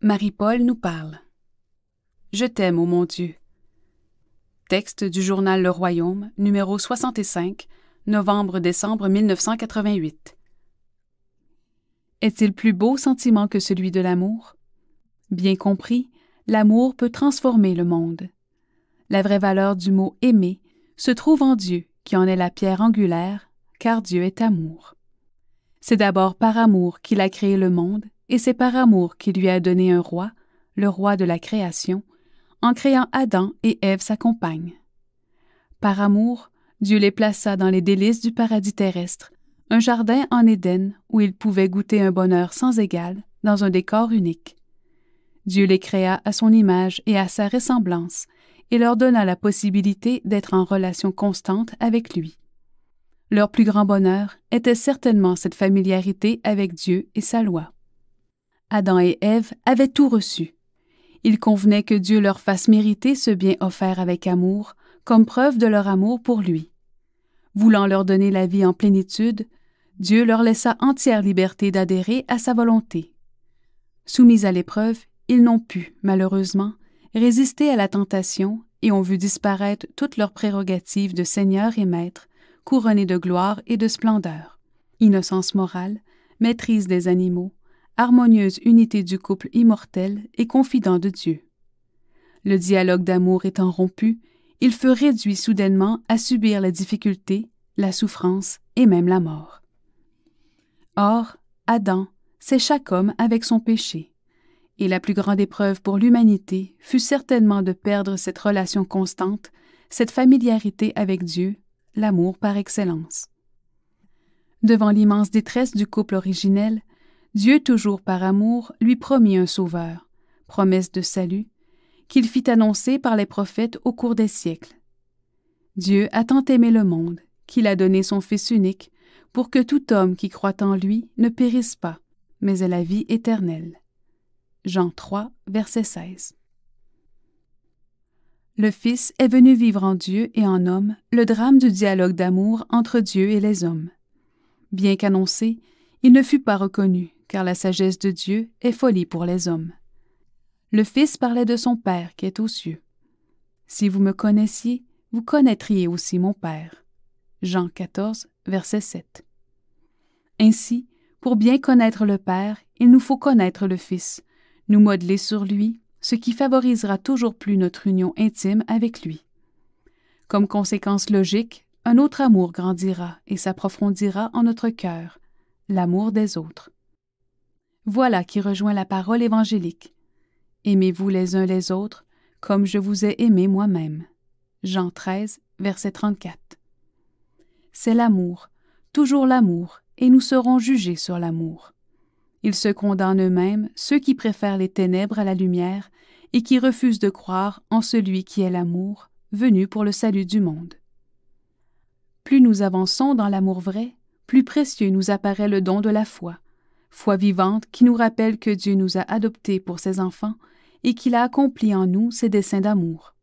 Marie-Paul nous parle. Je t'aime, ô mon Dieu. Texte du journal Le Royaume, numéro 65, novembre-décembre 1988. Est-il plus beau sentiment que celui de l'amour? Bien compris, l'amour peut transformer le monde. La vraie valeur du mot « aimer » se trouve en Dieu, qui en est la pierre angulaire, car Dieu est amour. C'est d'abord par amour qu'il a créé le monde, et c'est par amour qu'il lui a donné un roi, le roi de la création, en créant Adam et Ève sa compagne. Par amour, Dieu les plaça dans les délices du paradis terrestre, un jardin en Éden où ils pouvaient goûter un bonheur sans égal, dans un décor unique. Dieu les créa à son image et à sa ressemblance, et leur donna la possibilité d'être en relation constante avec lui. Leur plus grand bonheur était certainement cette familiarité avec Dieu et sa loi. Adam et Ève avaient tout reçu. Il convenait que Dieu leur fasse mériter ce bien offert avec amour, comme preuve de leur amour pour lui. Voulant leur donner la vie en plénitude, Dieu leur laissa entière liberté d'adhérer à sa volonté. Soumis à l'épreuve, ils n'ont pu, malheureusement, résister à la tentation et ont vu disparaître toutes leurs prérogatives de seigneur et maître, couronnés de gloire et de splendeur. Innocence morale, maîtrise des animaux, harmonieuse unité du couple immortel et confident de Dieu. Le dialogue d'amour étant rompu, il fut réduit soudainement à subir la difficulté, la souffrance et même la mort. Or, Adam, c'est chaque homme avec son péché, et la plus grande épreuve pour l'humanité fut certainement de perdre cette relation constante, cette familiarité avec Dieu, l'amour par excellence. Devant l'immense détresse du couple originel, Dieu, toujours par amour, lui promit un sauveur, promesse de salut, qu'il fit annoncer par les prophètes au cours des siècles. Dieu a tant aimé le monde qu'il a donné son Fils unique pour que tout homme qui croit en lui ne périsse pas, mais ait la vie éternelle. Jean 3, verset 16. Le Fils est venu vivre en Dieu et en homme le drame du dialogue d'amour entre Dieu et les hommes. Bien qu'annoncé, il ne fut pas reconnu, car la sagesse de Dieu est folie pour les hommes. Le Fils parlait de son Père qui est aux cieux. « Si vous me connaissiez, vous connaîtriez aussi mon Père. » Jean 14, verset 7. Ainsi, pour bien connaître le Père, il nous faut connaître le Fils, nous modeler sur lui, ce qui favorisera toujours plus notre union intime avec lui. Comme conséquence logique, un autre amour grandira et s'approfondira en notre cœur, l'amour des autres. Voilà qui rejoint la parole évangélique. Aimez-vous les uns les autres, comme je vous ai aimé moi-même. Jean 13, verset 34. C'est l'amour, toujours l'amour, et nous serons jugés sur l'amour. Ils se condamnent eux-mêmes, ceux qui préfèrent les ténèbres à la lumière et qui refusent de croire en celui qui est l'amour, venu pour le salut du monde. Plus nous avançons dans l'amour vrai, plus précieux nous apparaît le don de la foi, foi vivante qui nous rappelle que Dieu nous a adoptés pour ses enfants et qu'il a accompli en nous ses desseins d'amour.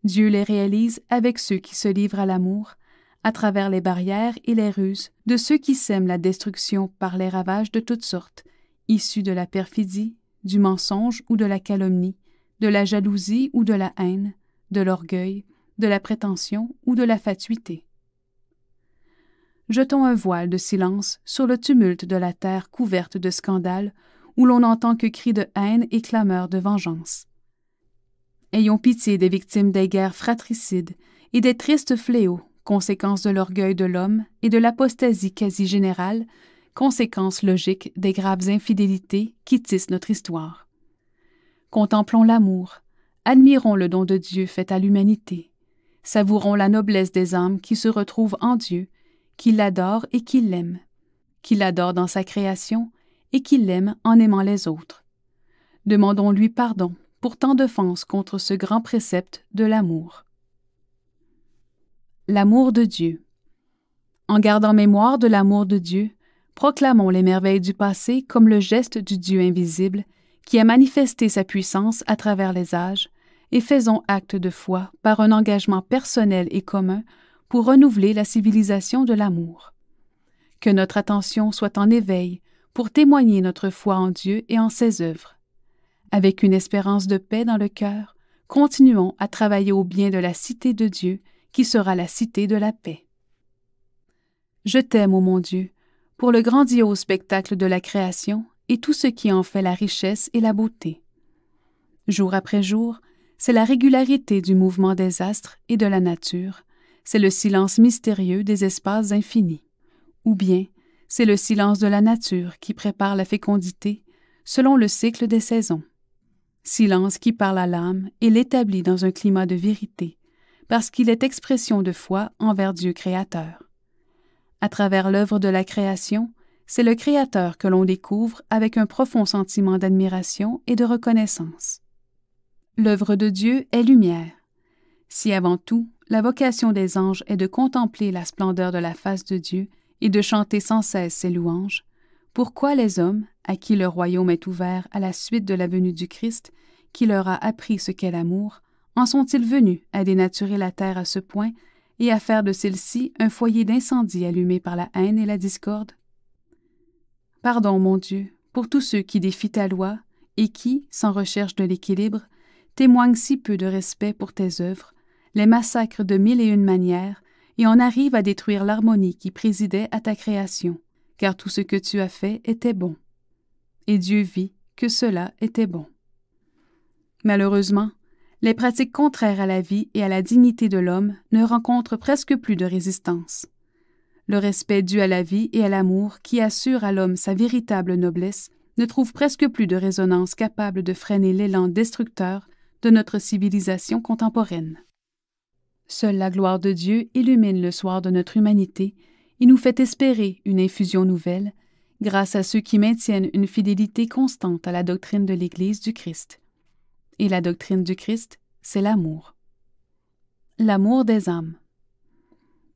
Dieu les réalise avec ceux qui se livrent à l'amour, à travers les barrières et les ruses de ceux qui sèment la destruction par les ravages de toutes sortes, issus de la perfidie, du mensonge ou de la calomnie, de la jalousie ou de la haine, de l'orgueil, de la prétention ou de la fatuité. Jetons un voile de silence sur le tumulte de la terre couverte de scandales où l'on n'entend que cris de haine et clameurs de vengeance. Ayons pitié des victimes des guerres fratricides et des tristes fléaux, conséquences de l'orgueil de l'homme et de l'apostasie quasi générale, conséquences logiques des graves infidélités qui tissent notre histoire. Contemplons l'amour, admirons le don de Dieu fait à l'humanité, savourons la noblesse des âmes qui se retrouvent en Dieu, qui l'adorent et qui l'aiment, qui l'adorent dans sa création et qui l'aiment en aimant les autres. Demandons-lui pardon pour tant d'offenses contre ce grand précepte de l'amour. L'amour de Dieu. En gardant mémoire de l'amour de Dieu, proclamons les merveilles du passé comme le geste du Dieu invisible qui a manifesté sa puissance à travers les âges et faisons acte de foi par un engagement personnel et commun pour renouveler la civilisation de l'amour. Que notre attention soit en éveil pour témoigner notre foi en Dieu et en ses œuvres. Avec une espérance de paix dans le cœur, continuons à travailler au bien de la cité de Dieu, qui sera la cité de la paix. Je t'aime, ô mon Dieu, pour le grandiose spectacle de la création et tout ce qui en fait la richesse et la beauté. Jour après jour, c'est la régularité du mouvement des astres et de la nature, c'est le silence mystérieux des espaces infinis. Ou bien, c'est le silence de la nature qui prépare la fécondité selon le cycle des saisons. Silence qui parle à l'âme et l'établit dans un climat de vérité, parce qu'il est expression de foi envers Dieu créateur. À travers l'œuvre de la création, c'est le Créateur que l'on découvre avec un profond sentiment d'admiration et de reconnaissance. L'œuvre de Dieu est lumière. Si avant tout, la vocation des anges est de contempler la splendeur de la face de Dieu et de chanter sans cesse ses louanges, pourquoi les hommes, à qui le royaume est ouvert à la suite de la venue du Christ, qui leur a appris ce qu'est l'amour, en sont-ils venus à dénaturer la terre à ce point et à faire de celle-ci un foyer d'incendie allumé par la haine et la discorde? Pardon, mon Dieu, pour tous ceux qui défient ta loi et qui, sans recherche de l'équilibre, témoignent si peu de respect pour tes œuvres, les massacrent de 1001 manières et en arrivent à détruire l'harmonie qui présidait à ta création, car tout ce que tu as fait était bon. Et Dieu vit que cela était bon. Malheureusement, les pratiques contraires à la vie et à la dignité de l'homme ne rencontrent presque plus de résistance. Le respect dû à la vie et à l'amour qui assure à l'homme sa véritable noblesse ne trouve presque plus de résonance capable de freiner l'élan destructeur de notre civilisation contemporaine. Seule la gloire de Dieu illumine le soir de notre humanité et nous fait espérer une infusion nouvelle, grâce à ceux qui maintiennent une fidélité constante à la doctrine de l'Église du Christ. Et la doctrine du Christ, c'est l'amour. L'amour des âmes.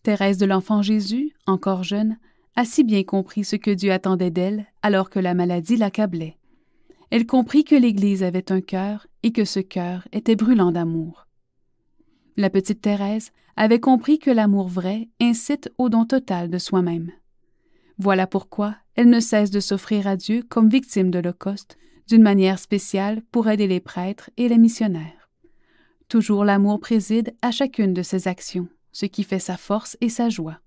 Thérèse de l'Enfant Jésus, encore jeune, a si bien compris ce que Dieu attendait d'elle alors que la maladie l'accablait. Elle comprit que l'Église avait un cœur et que ce cœur était brûlant d'amour. La petite Thérèse avait compris que l'amour vrai incite au don total de soi-même. Voilà pourquoi elle ne cesse de s'offrir à Dieu comme victime d'Holocauste, d'une manière spéciale pour aider les prêtres et les missionnaires. Toujours l'amour préside à chacune de ses actions, ce qui fait sa force et sa joie.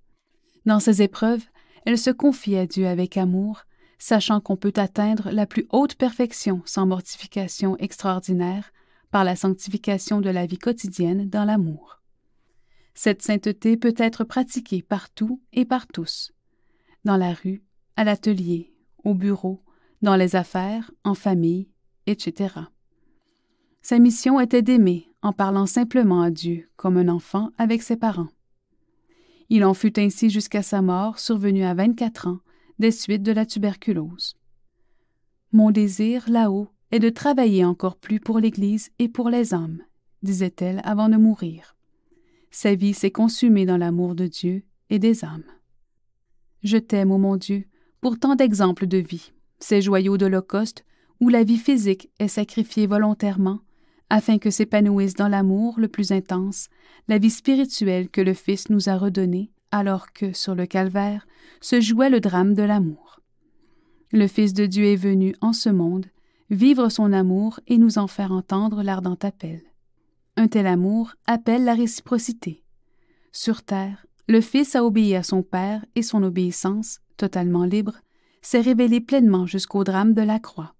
Dans ses épreuves, elle se confie à Dieu avec amour, sachant qu'on peut atteindre la plus haute perfection sans mortification extraordinaire par la sanctification de la vie quotidienne dans l'amour. Cette sainteté peut être pratiquée partout et par tous, dans la rue, à l'atelier, au bureau, dans les affaires, en famille, etc. Sa mission était d'aimer en parlant simplement à Dieu comme un enfant avec ses parents. Il en fut ainsi jusqu'à sa mort survenue à 24 ans des suites de la tuberculose. Mon désir, là-haut, est de travailler encore plus pour l'Église et pour les âmes, disait-elle avant de mourir. Sa vie s'est consumée dans l'amour de Dieu et des âmes. Je t'aime, ô mon Dieu, pour tant d'exemples de vie, ces joyaux d'Holocauste où la vie physique est sacrifiée volontairement, afin que s'épanouisse dans l'amour le plus intense la vie spirituelle que le Fils nous a redonnée, alors que, sur le calvaire, se jouait le drame de l'amour. Le Fils de Dieu est venu en ce monde, vivre son amour et nous en faire entendre l'ardent appel. Un tel amour appelle la réciprocité. Sur terre, le Fils a obéi à son Père et son obéissance, totalement libre, s'est révélée pleinement jusqu'au drame de la croix.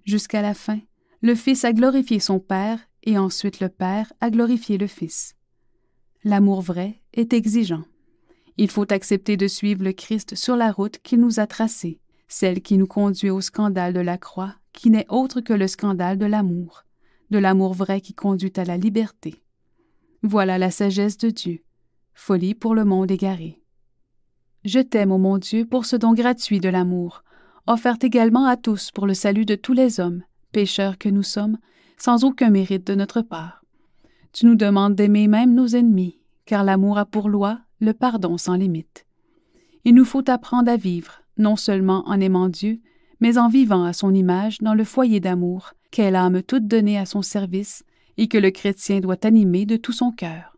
Jusqu'à la fin, le Fils a glorifié son Père et ensuite le Père a glorifié le Fils. L'amour vrai est exigeant. Il faut accepter de suivre le Christ sur la route qu'il nous a tracée, celle qui nous conduit au scandale de la croix, qui n'est autre que le scandale de l'amour vrai qui conduit à la liberté. Voilà la sagesse de Dieu, folie pour le monde égaré. Je t'aime, ô mon Dieu, pour ce don gratuit de l'amour, offert également à tous pour le salut de tous les hommes, pécheurs que nous sommes, sans aucun mérite de notre part. Tu nous demandes d'aimer même nos ennemis, car l'amour a pour loi le pardon sans limite. Il nous faut apprendre à vivre, non seulement en aimant Dieu, mais en vivant à son image dans le foyer d'amour qu'est l'âme toute donnée à son service et que le chrétien doit animer de tout son cœur.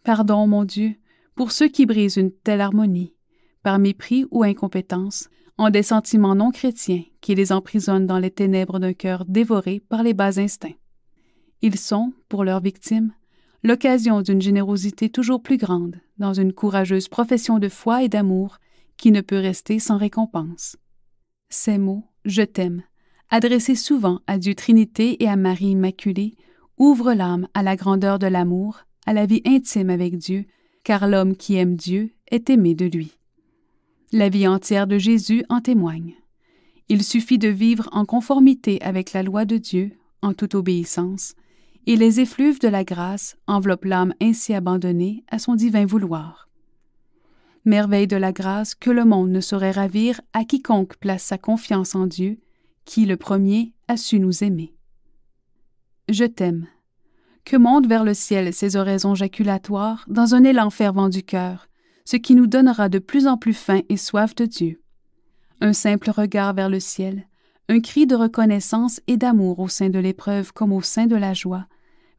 Pardon, mon Dieu, pour ceux qui brisent une telle harmonie, par mépris ou incompétence, ont des sentiments non chrétiens qui les emprisonnent dans les ténèbres d'un cœur dévoré par les bas instincts. Ils sont, pour leurs victimes, l'occasion d'une générosité toujours plus grande dans une courageuse profession de foi et d'amour qui ne peut rester sans récompense. Ces mots « Je t'aime », adressés souvent à Dieu Trinité et à Marie Immaculée, ouvrent l'âme à la grandeur de l'amour, à la vie intime avec Dieu, car l'homme qui aime Dieu est aimé de lui. La vie entière de Jésus en témoigne. Il suffit de vivre en conformité avec la loi de Dieu, en toute obéissance, et les effluves de la grâce enveloppent l'âme ainsi abandonnée à son divin vouloir. Merveille de la grâce que le monde ne saurait ravir à quiconque place sa confiance en Dieu, qui, le premier, a su nous aimer. Je t'aime. Que montent vers le ciel ces oraisons jaculatoires dans un élan fervent du cœur, ce qui nous donnera de plus en plus faim et soif de Dieu. Un simple regard vers le ciel, un cri de reconnaissance et d'amour au sein de l'épreuve comme au sein de la joie,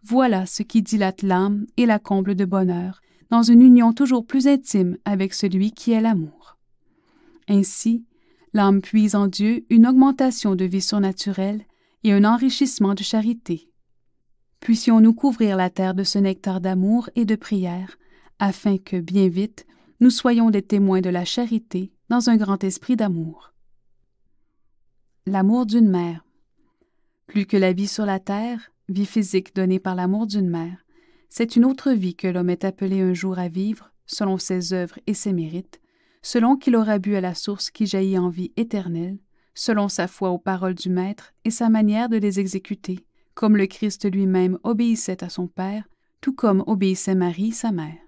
voilà ce qui dilate l'âme et la comble de bonheur, dans une union toujours plus intime avec celui qui est l'amour. Ainsi, l'âme puise en Dieu une augmentation de vie surnaturelle et un enrichissement de charité. Puissions-nous couvrir la terre de ce nectar d'amour et de prière, afin que, bien vite, nous soyons des témoins de la charité dans un grand esprit d'amour. L'amour d'une mère. Plus que la vie sur la terre, vie physique donnée par l'amour d'une mère, c'est une autre vie que l'homme est appelé un jour à vivre, selon ses œuvres et ses mérites, selon qu'il aura bu à la source qui jaillit en vie éternelle, selon sa foi aux paroles du Maître et sa manière de les exécuter, comme le Christ lui-même obéissait à son Père, tout comme obéissait Marie, sa mère.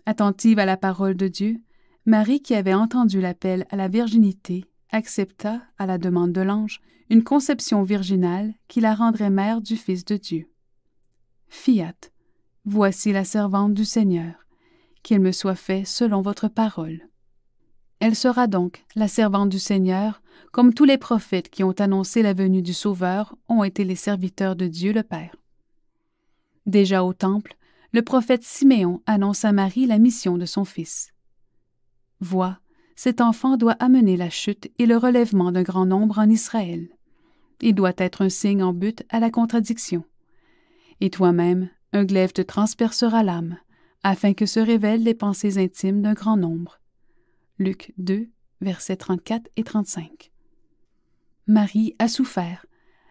Attentive à la parole de Dieu, Marie, qui avait entendu l'appel à la virginité, accepta, à la demande de l'ange, une conception virginale qui la rendrait mère du Fils de Dieu. Fiat, voici la servante du Seigneur, qu'il me soit fait selon votre parole. Elle sera donc la servante du Seigneur, comme tous les prophètes qui ont annoncé la venue du Sauveur ont été les serviteurs de Dieu le Père. Déjà au temple, le prophète Siméon annonce à Marie la mission de son fils. « Vois, cet enfant doit amener la chute et le relèvement d'un grand nombre en Israël. Il doit être un signe en but à la contradiction. Et toi-même, un glaive te transpercera l'âme, afin que se révèlent les pensées intimes d'un grand nombre. » Luc 2, versets 34 et 35. Marie a souffert,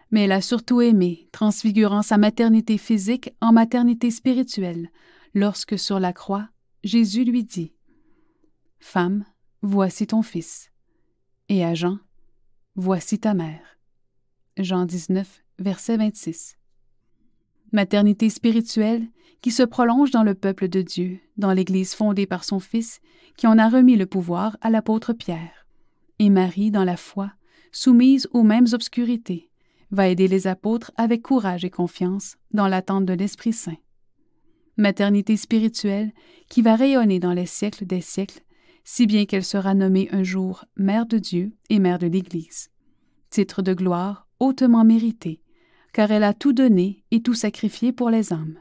mais elle a surtout aimé, transfigurant sa maternité physique en maternité spirituelle, lorsque sur la croix, Jésus lui dit « Femme, voici ton fils. » Et à Jean « Voici ta mère. » Jean 19, verset 26. Maternité spirituelle qui se prolonge dans le peuple de Dieu, dans l'Église fondée par son Fils, qui en a remis le pouvoir à l'apôtre Pierre. Et Marie, dans la foi, soumise aux mêmes obscurités, va aider les apôtres avec courage et confiance dans l'attente de l'Esprit Saint. Maternité spirituelle qui va rayonner dans les siècles des siècles, si bien qu'elle sera nommée un jour Mère de Dieu et Mère de l'Église. Titre de gloire hautement mérité, car elle a tout donné et tout sacrifié pour les âmes.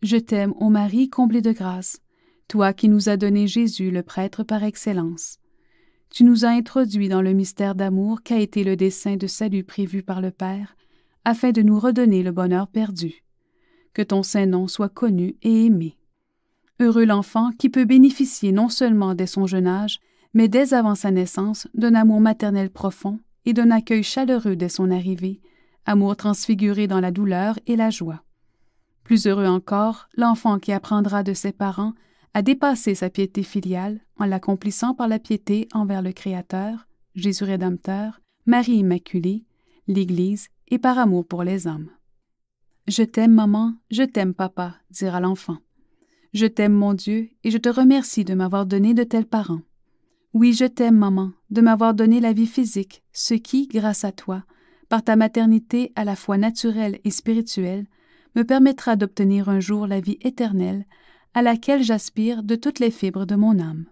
Je t'aime, ô Marie comblée de grâce, toi qui nous as donné Jésus, le prêtre par excellence. Tu nous as introduits dans le mystère d'amour qu'a été le dessein de salut prévu par le Père, afin de nous redonner le bonheur perdu. Que ton saint nom soit connu et aimé. Heureux l'enfant qui peut bénéficier non seulement dès son jeune âge, mais dès avant sa naissance d'un amour maternel profond et d'un accueil chaleureux dès son arrivée, amour transfiguré dans la douleur et la joie. Plus heureux encore, l'enfant qui apprendra de ses parents à dépasser sa piété filiale en l'accomplissant par la piété envers le Créateur, Jésus Rédempteur, Marie Immaculée, l'Église et par amour pour les hommes. « Je t'aime, maman, je t'aime, papa », dira l'enfant. « Je t'aime, mon Dieu, et je te remercie de m'avoir donné de tels parents. Oui, je t'aime, maman, de m'avoir donné la vie physique, ce qui, grâce à toi, par ta maternité à la fois naturelle et spirituelle, me permettra d'obtenir un jour la vie éternelle à laquelle j'aspire de toutes les fibres de mon âme.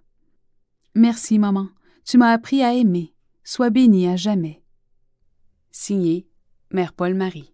Merci, maman, tu m'as appris à aimer. Sois bénie à jamais. Signé Mère Paul Marie.